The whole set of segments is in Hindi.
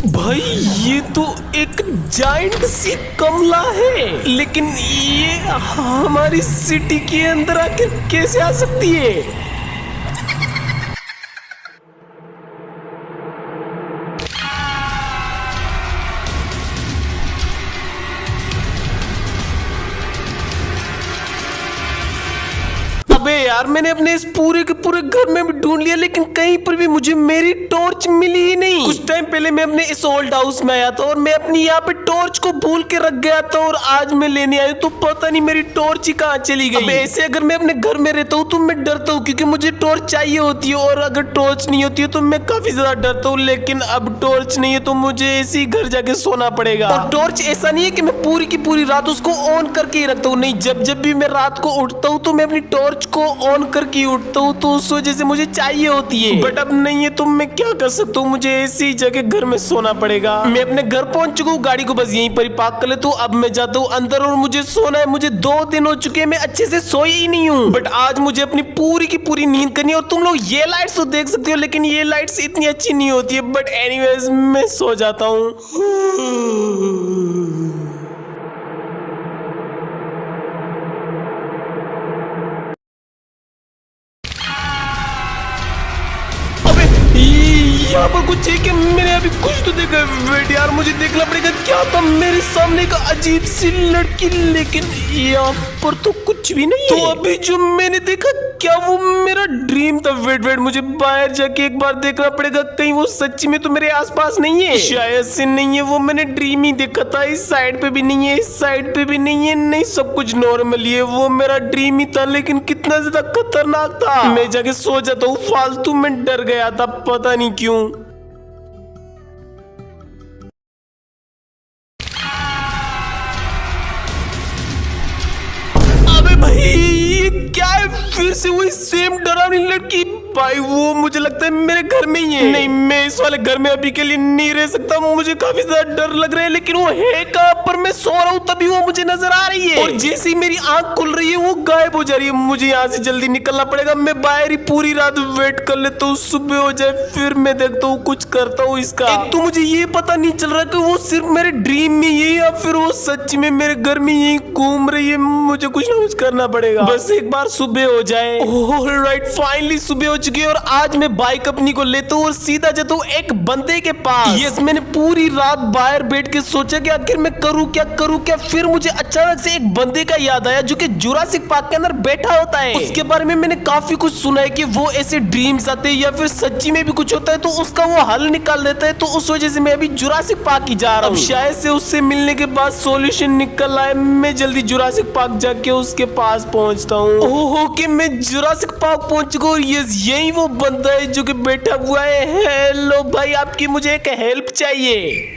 भाई ये तो एक जाइंट सी कमला है, लेकिन ये हमारी सिटी के अंदर आकर कैसे आ सकती है? अबे यार, मैंने अपने इस पूरे के पूरे घर में भी ढूंढ लिया, लेकिन कहीं पर भी मुझे मेरी टॉर्च मिली ही नहीं। कुछ टाइम पहले मैं अपने इस ओल्ड हाउस में आया था और मैं अपनी यहाँ पे टॉर्च को भूल के रख गया था, और आज मैं लेने आया तो पता नहीं मेरी टॉर्च ही कहाँ चली गई। अबे ऐसे अगर मैं अपने घर में रहता हूँ तो मैं डरता हूँ, क्योंकि मुझे टॉर्च चाहिए होती है, और अगर टॉर्च नहीं होती है तो मैं काफी ज्यादा डरता हूँ। लेकिन अब टॉर्च नहीं है तो मुझे ऐसे ही घर जाके सोना पड़ेगा। और टॉर्च ऐसा नहीं है कि मैं पूरी की पूरी रात उसको ऑन करके ही रखता हूँ, नहीं, जब भी मैं रात को उठता हूँ तो मैं अपनी टॉर्च को ऑन करके उठता हूँ, तो उस वजह से मुझे चाहिए होती है। बट अब नहीं है तो मैं क्या कर सकता हूँ, मुझे ऐसी जगह घर में सोना पड़ेगा। मैं अपने घर पहुंच चुका हूँ, गाड़ी को बस यहीं पर ही पार्क कर लेता हूँ। अब मैं जाता हूँ अंदर और मुझे सोना है। मुझे 2 दिन हो चुके हैं, मैं अच्छे से सोई ही नहीं हूँ। बट आज मुझे अपनी पूरी की पूरी नींद करनी है। और तुम लोग ये लाइट्स तो देख सकते हो, लेकिन ये लाइट्स इतनी अच्छी नहीं होती है। बट एनीवेज मैं सो जाता हूँ। यहाँ पर कुछ है कि मैंने अभी कुछ तो देखा। वेट यार, मुझे देखना पड़ेगा क्या था मेरे सामने का अजीब सी लड़की, लेकिन यहाँ पर तो कुछ भी नहीं है। तो अभी जो मैंने देखा, क्या वो मेरा ड्रीम था? वेट मुझे बाहर जाके एक बार देखना पड़ेगा, कहीं वो सच्ची में तो मेरे आसपास नहीं है। शायद से नहीं है, वो मैंने ड्रीम ही देखा था। इस साइड पे भी नहीं है, इस साइड पे भी नहीं है, नहीं सब कुछ नॉर्मल है। वो मेरा ड्रीम ही था, लेकिन कितना ज्यादा खतरनाक था। मैं जाके सो जाता हूँ, फालतू में डर गया था, पता नहीं क्यों। अबे भाई, ये क्या है? फिर से वही सेम डरावनी लड़की। भाई वो मुझे लगता है मेरे घर में ही है। नहीं, मैं इस वाले घर में अभी के लिए नहीं रह सकता, मुझे काफी ज्यादा डर लग रहा है। लेकिन वो है कहाँ पर? मैं सो रहा हूँ तभी वो मुझे नजर आ रही है, और जैसे ही मेरी आंख खुल रही है वो गायब हो जा रही है। मुझे यहाँ से जल्दी निकलना पड़ेगा। मैं बाहर ही पूरी रात वेट कर लेता हूँ, सुबह हो जाए फिर मैं देखता हूँ, कुछ करता हूँ इसका। एक तो मुझे ये पता नहीं चल रहा कि वो सिर्फ मेरे ड्रीम में ही या फिर वो सच में मेरे घर में यही घूम रही है। मुझे कुछ ना कुछ करना पड़ेगा, बस एक बार सुबह हो जाए। ऑलराइट, फाइनली सुबह हो चुकी है, और आज मैं बाइक अपनी को लेता हूँ और सीधा जाता हूँ एक बंदे के पास। यस, मैंने पूरी रात बाहर बैठ के सोचा कि आखिर मैं करूँ क्या। फिर मुझे अचानक से एक बंदे का याद आया जो कि जुरासिक पार्क के अंदर बैठा होता है। उसके बारे में मैंने काफी कुछ सुना है कि वो ऐसे ड्रीम्स आते हैं या फिर सच्ची में भी कुछ होता है, तो उसका वो हल निकाल देता है। तो उस वजह से मैं अभी जुरासिक पार्क ही जा रहा हूँ। शायद से उससे मिलने के बाद सॉल्यूशन निकल आए। मैं जल्दी जुरासिक पार्क जाके उसके पास पहुंचता हूँ। ओहो कि मैं जुरासिक पार्क पहुंच गया, और यही वो बंदा है जो कि बैठा हुआ है। हेलो भाई, आपकी मुझे एक हेल्प चाहिए।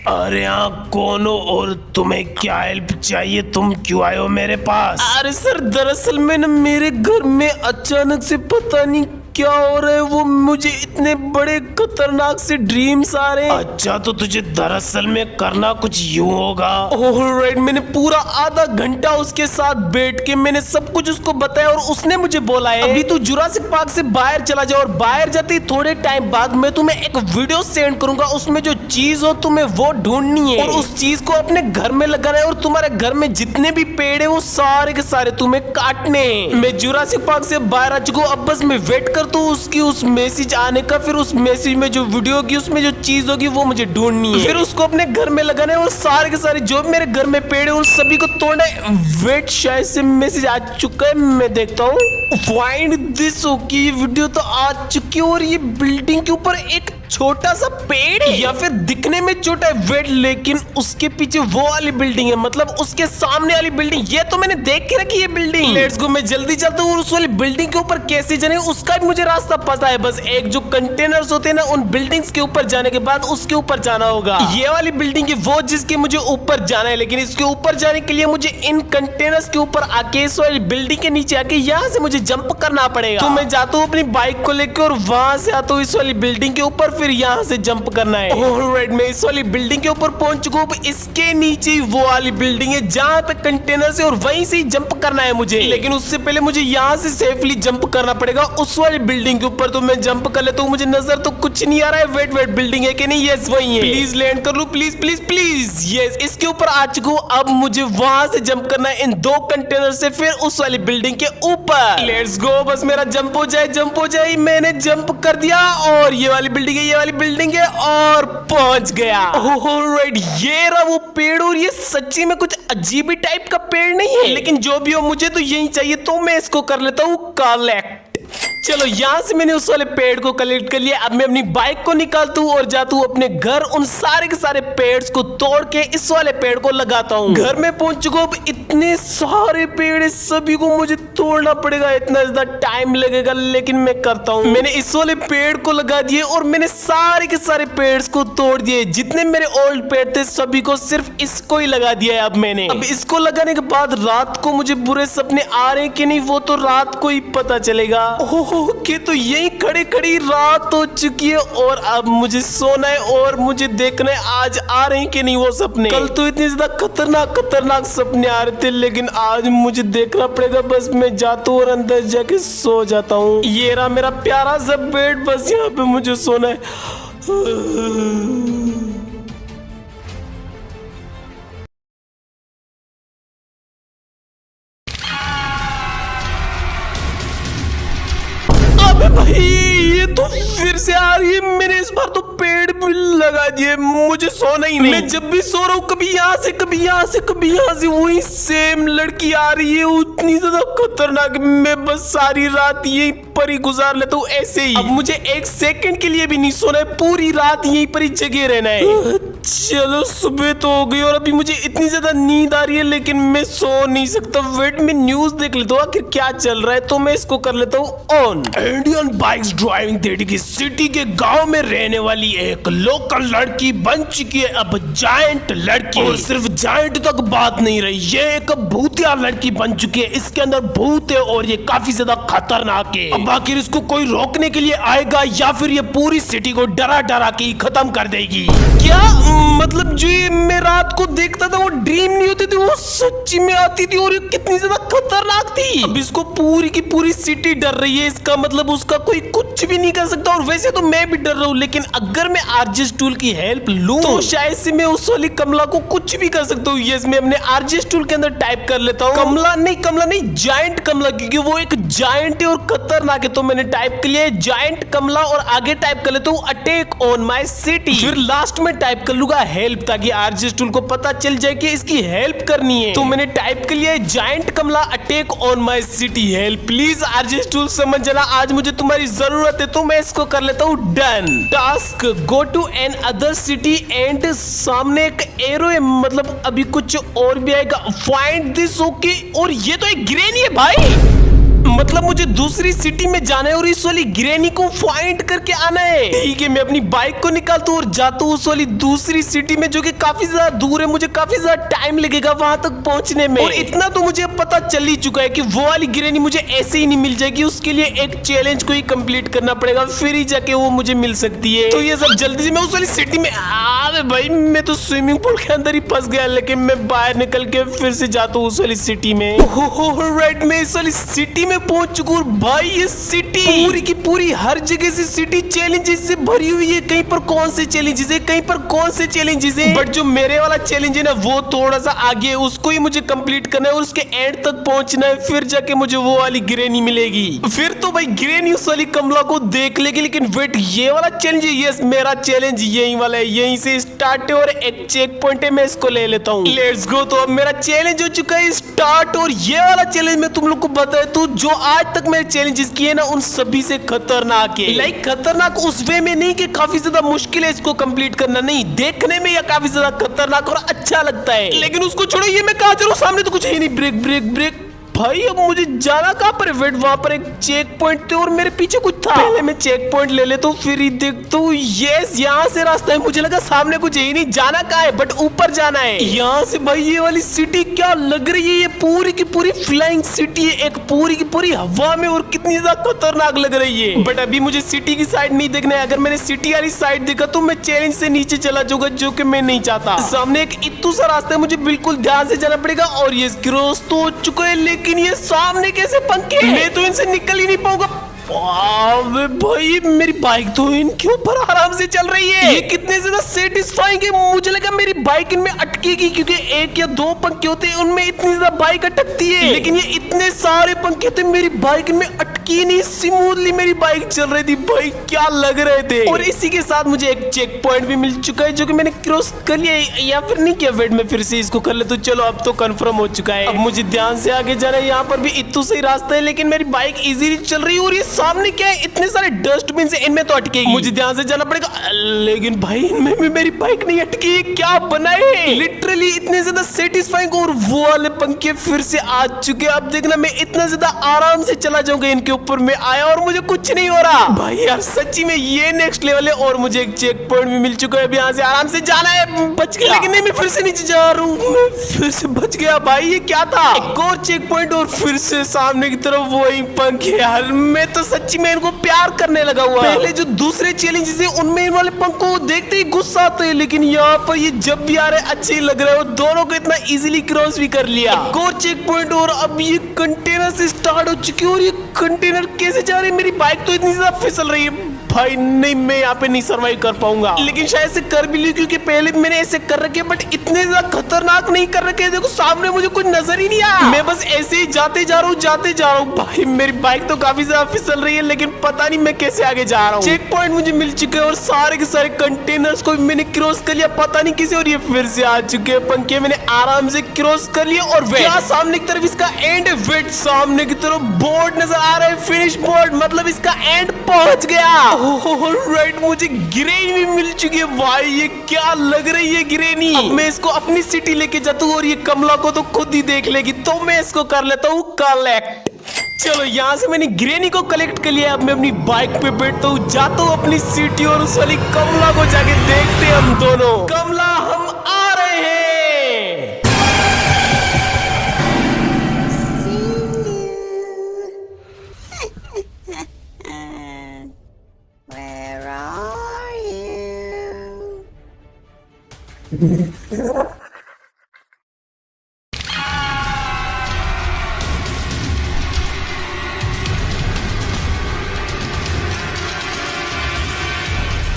अरे हाँ, कौन हो और तुम्हें क्या हेल्प चाहिए? तुम क्यों आए हो मेरे पास? अरे सर, दरअसल में ना मेरे घर में अचानक से पता नहीं क्या हो रहा है, वो मुझे इतने बड़े खतरनाक से ड्रीम्स आ रहे हैं। अच्छा, तो तुझे दरअसल में करना कुछ यूं होगा। ऑलराइट, मैंने पूरा आधा घंटा उसके साथ बैठ के मैंने सब कुछ उसको बताया, और उसने मुझे बोला है अभी तू जुरासिक पार्क से बाहर चला जाओ, और बाहर जाते ही थोड़े टाइम बाद मैं तुम्हें एक वीडियो सेंड करूंगा। उसमें जो चीज हो तुम्हें वो ढूंढनी है, और उस चीज को अपने घर में लगाना है, और तुम्हारे घर में जितने भी पेड़ है वो सारे के सारे तुम्हें काटने हैं। मैं जुरासिक पार्क से बाहर आ चुका हूँ, अब बस मैं वेट तो उसकी उस मैसेज आने का। फिर उस मैसेज में जो वीडियो होगी, उसमें जो चीज होगी वो मुझे ढूंढनी है, फिर उसको अपने घर में लगाना है, और सारे के सारे जो मेरे घर में पेड़ है उन सभी को तोड़ना है। वेट, शायद से मैसेज आ चुका है, मैं देखता हूँ। Find this. ओके, ये वीडियो तो आ चुकी है, और ये बिल्डिंग के ऊपर एक छोटा सा पेड़ है, या फिर दिखने में छोटा है। वेट, लेकिन उसके पीछे वो वाली बिल्डिंग है, मतलब उसके सामने वाली बिल्डिंग। ये तो मैंने देख के रखी है बिल्डिंग। लेट्स गो, मैं जल्दी चलता हूँ, और उस वाली बिल्डिंग के ऊपर कैसे जाने उसका भी मुझे रास्ता पता है। बस एक जो कंटेनर्स होते हैं ना, उन बिल्डिंग्स के ऊपर जाने के बाद उसके ऊपर जाना होगा। ये वाली बिल्डिंग है वो जिसके मुझे ऊपर जाना है, लेकिन इसके ऊपर जाने के लिए मुझे इन कंटेनर्स के ऊपर आके इस वाली बिल्डिंग के नीचे आके यहाँ से मुझे जंप करना पड़ेगा। तो मैं जाता हूँ अपनी बाइक को लेकर, और वहां से आता हूँ इस वाली बिल्डिंग के ऊपर। फिर यहाँ से जंप करना है। ऑलराइट, मैं इस वाली बिल्डिंग के ऊपर पहुंच चुका हूँ। इसके नीचे ही वो वाली बिल्डिंग है जहाँ पे कंटेनर से, और वहीं से ही जंप करना है मुझे। लेकिन उससे पहले मुझे यहाँ से सेफली जंप करना पड़ेगा उस वाली बिल्डिंग के ऊपर। तो मैं जंप कर लेता हूँ। मुझे नजर तो कुछ नहीं आ रहा है। वेट वेट, बिल्डिंग है कि नहीं? यस, वही है। प्लीज लैंड कर लो, प्लीज प्लीज प्लीज। यस, इसके ऊपर आ चुका हूँ। अब मुझे वहां से जंप करना है इन 2 कंटेनर से, फिर उस वाली बिल्डिंग के ऊपर। लेट्स गो, बस मेरा जंप हो जाए, जंप हो जाए। मैंने जंप कर दिया और ये वाली बिल्डिंग है, ये वाली बिल्डिंग है, और पहुंच गया। ऑलराइट, ये रहा वो पेड़। और ये सच्ची में कुछ अजीब ही टाइप का पेड़ नहीं है, लेकिन जो भी हो मुझे तो यही चाहिए, तो मैं इसको कर लेता हूँ कलेक्ट। चलो, यहाँ से मैंने उस वाले पेड़ को कलेक्ट कर लिया। अब मैं अपनी बाइक को निकालता हूँ और जाता हूँ अपने घर। उन सारे के सारे पेड़ को तोड़ के इस वाले पेड़ को लगाता हूँ। घर में पहुंच चुका हूँ। अब इतने सारे पेड़, सभी को मुझे तोड़ना पड़ेगा। इतना ज्यादा टाइम लगेगा, लेकिन मैं करता हूँ। मैंने इस वाले पेड़ को लगा दिए और मैंने सारे के सारे पेड़ को तोड़ दिए। जितने मेरे ओल्ड पेड़ थे सभी को सिर्फ इसको ही लगा दिया है। अब इसको लगाने के बाद रात को मुझे बुरे सपने आ रहे हैं कि नहीं, वो तो रात को ही पता चलेगा। ओके, तो यही खड़ी खड़ी रात हो चुकी है और अब मुझे सोना है और मुझे देखना है आज आ रहे हैं कि नहीं वो सपने। कल तो इतने ज्यादा खतरनाक खतरनाक सपने आ रहे थे, लेकिन आज मुझे देखना पड़ेगा। बस मैं जाता हूँ और अंदर जाके सो जाता हूँ। ये रहा मेरा प्यारा सा बेड, बस यहाँ पे मुझे सोना है। भाई, ये तो फिर से आ रही है। मैंने इस बार तो पेड़ भी लगा दिए, मुझे सोना ही नहीं। मैं जब भी सो रहा हूँ, कभी यहाँ से कभी यहाँ से कभी यहाँ से वही सेम लड़की आ रही है, उतनी ज्यादा खतरनाक। मैं बस सारी रात यहीं पर ही गुजार लेता हूँ ऐसे ही। अब मुझे 1 सेकंड के लिए भी नहीं सोना है, पूरी रात यहीं पर ही जगे रहना है। चलो, सुबह तो हो गई और अभी मुझे इतनी ज्यादा नींद आ रही है, लेकिन मैं सो नहीं सकता। वेट, मैं न्यूज देख लेता हूँ आखिर क्या चल रहा है। तो मैं इसको कर लेता हूँ on. Indian bikes driving theatre की सिटी के गांव में रहने वाली एक लोकल लड़की बन चुकी है अब जायंट लड़की। और सिर्फ जायंट तक बात नहीं रही, ये एक भूतिया लड़की बन चुकी है। इसके अंदर भूत है और ये काफी ज्यादा खतरनाक है। अब आखिर इसको कोई रोकने के लिए आएगा या फिर ये पूरी सिटी को डरा डरा के खत्म कर देगी? क्या मतलब जो ये मैं रात को देखता था वो ड्रीम नहीं होती थी, वो सच्ची में आती थी और ये कितनी ज्यादा खतरनाक थी। अब इसको पूरी की पूरी सिटी डर रही है, इसका मतलब उसका कोई कुछ भी नहीं कर सकता। और वैसे तो मैं भी डर रहा हूँ, लेकिन अगर मैं आरजीएस टूल की हेल्प लूं तो शायद से मैं उस वाली कमला को कुछ भी कर सकता हूँ। यस, मैं अपने आरजीएस टूल के अंदर टाइप कर लेता हूँ कमला नहीं जायंट कमला, क्योंकि वो एक जायंट है और खतरनाक है। तो मैंने टाइप कर लिया है जायंट कमला और आगे टाइप कर लेता हूँ अटैक ऑन माई सिटी। फिर लास्ट में टाइप कर लूंगा हेल्प, ताकि आरजीएस टूल को पता चल जाए कि इसकी हेल्प करनी है। तो मैंने टाइप कर लिया है जायंट कमला attack on my city help. Please आरजीएस टूल समझ जाना, आज मुझे तुम्हारी जरूरत है। तो मैं इसको कर लेता हूँ done. Task go to another city and सामने एक एरो है, मतलब अभी कुछ और भी आएगा। फाइंड दिस ओके, और ये तो एक ग्रेनी है भाई, मतलब मुझे दूसरी सिटी में जाना है और इस वाली ग्रेनी को फाइंड करके आना है। ठीक है, मैं अपनी बाइक को निकालता हूँ और जाता हूँ उस वाली दूसरी सिटी में, जो कि काफी ज्यादा दूर है। मुझे काफी ज्यादा टाइम लगेगा वहां तक पहुंचने में। और इतना तो मुझे पता चल ही चुका है कि वो वाली ग्रेनी मुझे ऐसे ही नहीं मिल जाएगी, उसके लिए एक चैलेंज को ही कंप्लीट करना पड़ेगा, फिर ही जाके वो मुझे मिल सकती है। तो ये सब जल्दी से मैं उस वाली सिटी में भाई, मैं तो स्विमिंग पूल के अंदर ही फंस गया, लेकिन मैं बाहर निकल के फिर से जाता हूँ उस वाली सिटी में। राइट, मैं इस वाली सिटी में पहुंच चुका हूँ भाई। ये सिटी पूरी की पूरी हर जगह से सिटी चैलेंजेस से भरी हुई है। कहीं पर कौन से चैलेंजेस है, कहीं पर कौन से चैलेंजेस है, बट जो मेरे वाला चैलेंज है ना वो थोड़ा सा आगे है, उसको ही मुझे कंप्लीट करना है और उसके एंड तक पहुंचना है, फिर जाके मुझे वो वाली ग्रेनी मिलेगी। फिर तो भाई ग्रेनी उस वाली कमला को देख लेगी। लेकिन वेट, ये वाला चैलेंज है, यस मेरा चैलेंज यही वाला है, यहीं से स्टार्ट है और एक चेक पॉइंट है, मैं इसको ले लेता हूँ। Let's go. तो अब मेरा चैलेंज हो चुका है स्टार्ट, और ये वाला चैलेंज मैं तुम लोग को बताया तो जो आज तक मैंने चैलेंजेस किए ना उन सभी से खतरनाक है। लाइक खतरनाक उस वे में नहीं कि काफी ज्यादा मुश्किल है इसको कंप्लीट करना, नहीं, देखने में यह काफी ज्यादा खतरनाक और अच्छा लगता है। लेकिन उसको छोड़ो, ये मैं कहाँ चलूं, सामने तो कुछ है नहीं। ब्रेक ब्रेक ब्रेक भाई, अब मुझे जाना कहाँ पर है? वेट, वहां पर एक चेक पॉइंट थे और मेरे पीछे कुछ था। पहले मैं चेक पॉइंट ले लेता हूँ, फिर ही देखता हूँ। यस, यहाँ से रास्ता है। मुझे लगा सामने कुछ है ही नहीं, जाना कहाँ है, बट ऊपर जाना है। यहाँ से भाई ये वाली सिटी क्या लग रही है, ये पूरी की पूरी फ्लाइंग सिटी है, एक पूरी की पूरी हवा में, और कितनी ज्यादा खतरनाक लग रही है। बट अभी मुझे सिटी की साइड नहीं देखना है। अगर मैंने सिटी वाली साइड देखा तो मैं चैलेंज से नीचे चला जाऊंगा, जो कि मैं नहीं चाहता। सामने एक इत्तू सा रास्ता है, मुझे बिल्कुल ध्यान से जाना पड़ेगा। और ये क्रॉस तो हो चुका है, लेकिन ये सामने कैसे पंखे, मैं तो इनसे निकल ही नहीं पाऊंगा। भाई मेरी बाइक तो इनके ऊपर आराम से चल रही है। ये कितने ज्यादा सेटिस्फाइंग है। मुझे लगा मेरी बाइक इनमें अटकेगी, क्योंकि एक या दो पंखे होते हैं उनमें इतनी ज्यादा बाइक अटकती है, लेकिन ये इतने सारे पंखे थे, मेरी बाइक इनमें अटकी नहीं, स्मूथली मेरी बाइक चल रही थी। भाई क्या लग रहे थे। और इसी के साथ मुझे एक चेक पॉइंट भी मिल चुका है, जो कि मैंने क्रॉस कर लिया, या फिर नहीं किया। वेट में फिर से इसको कर ले, तो चलो अब तो कंफर्म हो चुका है। अब मुझे ध्यान से आगे जाना है। यहाँ पर भी इतना सही रास्ता है, लेकिन मेरी बाइक इजीली चल रही है। और ये सामने क्या है, इतने सारे डस्टबिन से, इनमें तो अटकेगी, मुझे ध्यान से जाना पड़ेगा। लेकिन भाई इनमें भी मेरी बाइक नहीं अटकी, क्या बनाए। लिटरली इतने ज्यादा सेटिस्फाइंग। और वो वाले पंखे फिर से आ चुके। अब देखना मैं इतना ज्यादा आराम से चला जाऊंगा इनके ऊपर। मैं आया और मुझे कुछ नहीं हो रहा। भाई यार सच्ची में ये नेक्स्ट लेवल है। और मुझे एक चेक पॉइंट भी मिल चुका है, अब यहाँ से आराम से जाना है। बच गया, लेकिन नहीं, मैं फिर से नीचे जा रहा हूँ, मैं फिर से बच गया। भाई ये क्या था, एक और चेक पॉइंट और फिर से सामने की तरफ वही पंखे। यार मैं तो सच्ची में इनको प्यार करने लगा हुआ। पहले जो दूसरे चैलेंजेस है उनमें इन वाले पंखों को देखते ही गुस्सा आता है, लेकिन यहाँ पर ये जब भी आ रहे अच्छे लग रहे हो। दोनों को इतना इजीली क्रॉस भी कर लिया। एक और चेक पॉइंट और अब ये कंटेनर से स्टार्ट हो चुकी है। और ये कंटेनर कैसे जा रहे हैं, मेरी बाइक तो इतनी ज्यादा फिसल रही है। भाई नहीं, मैं यहाँ पे नहीं सर्वाइव कर पाऊंगा, लेकिन शायद से कर भी ली, क्योंकि पहले भी मैंने ऐसे कर रखे, बट इतने ज्यादा खतरनाक नहीं कर रखे। देखो सामने मुझे कुछ नजर ही नहीं आया, मैं बस ऐसे ही जाते जा रहा हूँ। भाई मेरी बाइक तो काफी ज्यादा फिसल रही है, लेकिन पता नहीं मैं कैसे आगे जा रहा हूँ। चेक पॉइंट मुझे मिल चुके हैं और सारे के सारे कंटेनर्स को मैंने क्रॉस कर लिया, पता नहीं किसे। और ये फिर से आ चुके हैं पंखे, मैंने आराम से क्रॉस कर लिया। और क्या सामने की तरफ इसका एंड, वेट सामने की तरफ बोर्ड नजर आ रहा है, फिनिश बोर्ड, मतलब इसका एंड पहुंच गया। राइट, मुझे ग्रेनी भी मिल चुकी है। भाई ये क्या लग रही है ग्रेनी। अब मैं इसको अपनी सिटी लेके जाता हूँ, और ये कमला को तो खुद ही देख लेगी, तो मैं इसको कर लेता हूँ कलेक्ट। चलो यहाँ से मैंने ग्रेनी को कलेक्ट कर लिया। अब मैं अपनी बाइक पे बैठता हूँ, जाता हूँ अपनी सिटी, और उस वाली कमला को जाके देखते हैं हम दोनों। कमला हम आ रहे हैं। Where are you?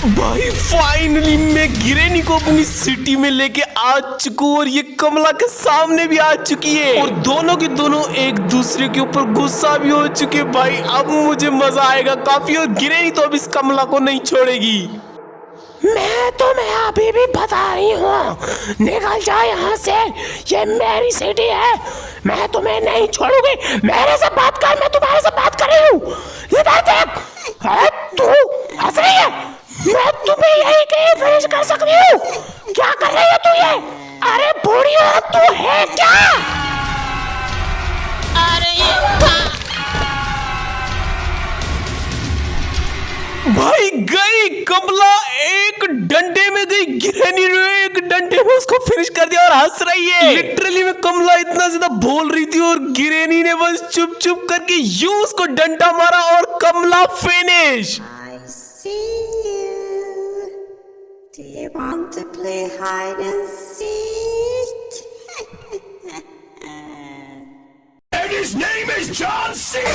भाई फाइनली मैं ग्रेनी को अपनी सिटी में लेके आ चुका हूँ, और ये कमला के सामने भी आ चुकी है, और दोनों के दोनों एक दूसरे के ऊपर गुस्सा भी हो चुके। भाई अब मुझे मजा आएगा काफी, और ग्रेनी तो अब इस कमला को नहीं छोड़ेगी। मैं तुम्हें अभी भी बता रही हूँ, निकल जाओ यहाँ से, ये मेरी सिटी है, मैं तुम्हें नहीं छोड़ूंगी। मेरे से बात कर, मैं तुम्हारे से बात कर रही हूँ। इधर देख, तू हंस रही है, मैं तुम्हें यही कहीं फिनिश कर सकती हूँ। क्या कर रही है तू ये? अरे बुढ़िया तू है क्या? अरे भाई गई कमला, एक डंडे में गई। ग्रेनी ने एक डंडे में उसको फिनिश कर दिया और हंस रही है। लिटरली में कमला इतना ज्यादा बोल रही थी, और ग्रेनी ने बस चुप चुप करके यूं उसको डंडा मारा, और कमला finish. I see you. Do you want to play hide and seek? And his name is John C.